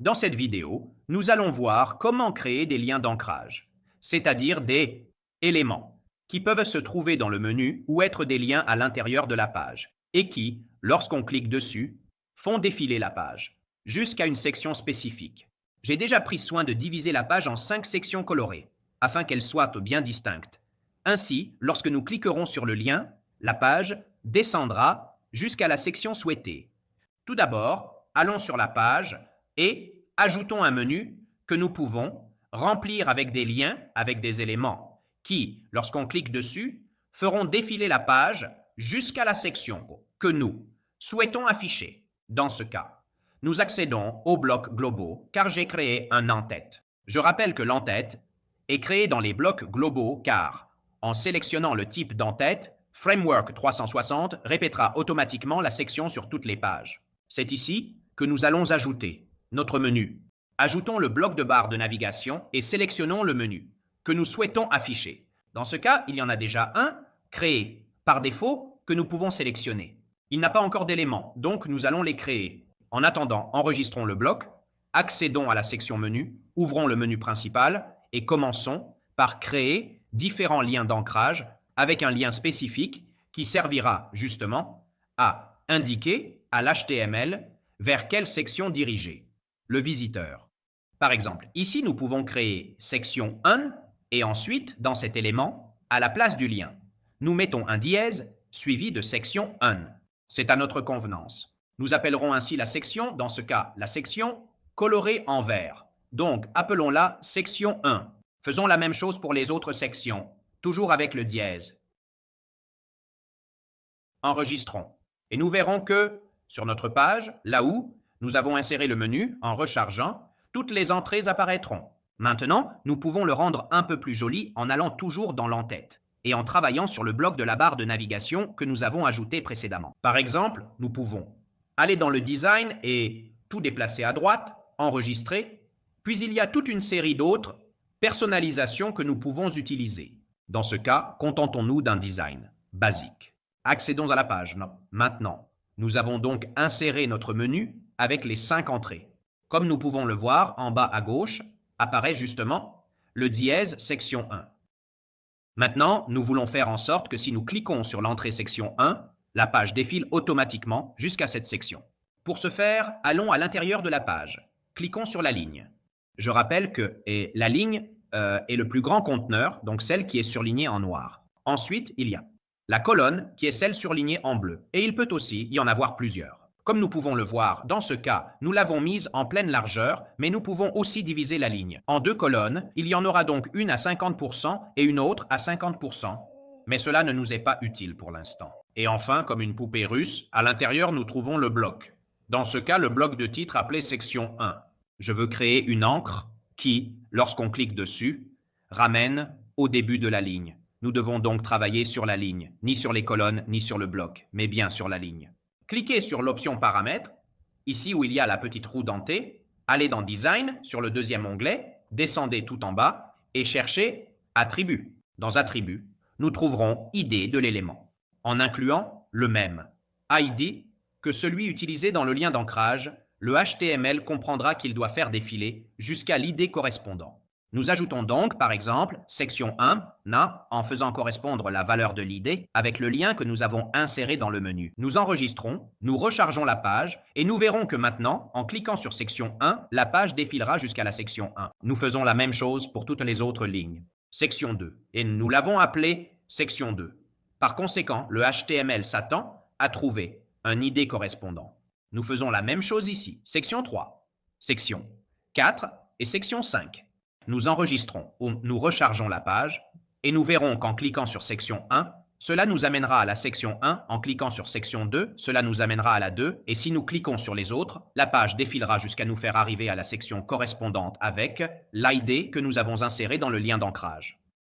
Dans cette vidéo, nous allons voir comment créer des liens d'ancrage, c'est-à-dire des éléments qui peuvent se trouver dans le menu ou être des liens à l'intérieur de la page et qui, lorsqu'on clique dessus, font défiler la page jusqu'à une section spécifique. J'ai déjà pris soin de diviser la page en 5 sections colorées afin qu'elles soient bien distinctes. Ainsi, lorsque nous cliquerons sur le lien, la page descendra jusqu'à la section souhaitée. Tout d'abord, allons sur la page et ajoutons un menu que nous pouvons remplir avec des liens, avec des éléments qui, lorsqu'on clique dessus, feront défiler la page jusqu'à la section que nous souhaitons afficher. Dans ce cas, nous accédons aux blocs globaux car j'ai créé un en-tête. Je rappelle que l'en-tête est créé dans les blocs globaux car, en sélectionnant le type d'en-tête, Framework 360 répétera automatiquement la section sur toutes les pages. C'est ici que nous allons ajouter notre menu. Ajoutons le bloc de barre de navigation et sélectionnons le menu que nous souhaitons afficher. Dans ce cas, il y en a déjà un créé par défaut que nous pouvons sélectionner. Il n'a pas encore d'éléments, donc nous allons les créer. En attendant, enregistrons le bloc, accédons à la section menu, ouvrons le menu principal et commençons par créer différents liens d'ancrage avec un lien spécifique qui servira justement à indiquer à l'HTML vers quelle section diriger le visiteur. Par exemple, ici, nous pouvons créer section 1 et ensuite, dans cet élément, à la place du lien, nous mettons un dièse suivi de section 1. C'est à notre convenance. Nous appellerons ainsi la section, dans ce cas, la section colorée en vert. Donc, appelons-la section 1. Faisons la même chose pour les autres sections, toujours avec le dièse. Enregistrons. Et nous verrons que, sur notre page, là où nous avons inséré le menu, en rechargeant, toutes les entrées apparaîtront. Maintenant, nous pouvons le rendre un peu plus joli en allant toujours dans l'en-tête et en travaillant sur le bloc de la barre de navigation que nous avons ajouté précédemment. Par exemple, nous pouvons aller dans le design et tout déplacer à droite, enregistrer, puis il y a toute une série d'autres personnalisations que nous pouvons utiliser. Dans ce cas, contentons-nous d'un design basique. Accédons à la page. Maintenant, nous avons donc inséré notre menu avec les 5 entrées. Comme nous pouvons le voir, en bas à gauche, apparaît justement le dièse section 1. Maintenant, nous voulons faire en sorte que si nous cliquons sur l'entrée section 1, la page défile automatiquement jusqu'à cette section. Pour ce faire, allons à l'intérieur de la page. Cliquons sur la ligne. Je rappelle que la ligne est le plus grand conteneur, donc celle qui est surlignée en noir. Ensuite, il y a la colonne qui est celle surlignée en bleu. Et il peut aussi y en avoir plusieurs. Comme nous pouvons le voir, dans ce cas, nous l'avons mise en pleine largeur, mais nous pouvons aussi diviser la ligne. En 2 colonnes, il y en aura donc une à 50% et une autre à 50%. Mais cela ne nous est pas utile pour l'instant. Et enfin, comme une poupée russe, à l'intérieur, nous trouvons le bloc. Dans ce cas, le bloc de titre appelé section 1. Je veux créer une encre qui, lorsqu'on clique dessus, ramène au début de la ligne. Nous devons donc travailler sur la ligne, ni sur les colonnes, ni sur le bloc, mais bien sur la ligne. Cliquez sur l'option Paramètres, ici où il y a la petite roue dentée, allez dans Design, sur le deuxième onglet, descendez tout en bas et cherchez Attributs. Dans Attributs, nous trouverons ID de l'élément, en incluant le même ID que celui utilisé dans le lien d'ancrage. Le HTML comprendra qu'il doit faire défiler jusqu'à l'ID correspondant. Nous ajoutons donc, par exemple, section 1, na, en faisant correspondre la valeur de l'ID avec le lien que nous avons inséré dans le menu. Nous enregistrons, nous rechargeons la page et nous verrons que maintenant, en cliquant sur section 1, la page défilera jusqu'à la section 1. Nous faisons la même chose pour toutes les autres lignes. Section 2, et nous l'avons appelée section 2. Par conséquent, le HTML s'attend à trouver un ID correspondant. Nous faisons la même chose ici. Section 3, section 4 et section 5. Nous enregistrons ou nous rechargeons la page et nous verrons qu'en cliquant sur section 1, cela nous amènera à la section 1, en cliquant sur section 2, cela nous amènera à la 2, et si nous cliquons sur les autres, la page défilera jusqu'à nous faire arriver à la section correspondante avec l'ID que nous avons inséré dans le lien d'ancrage.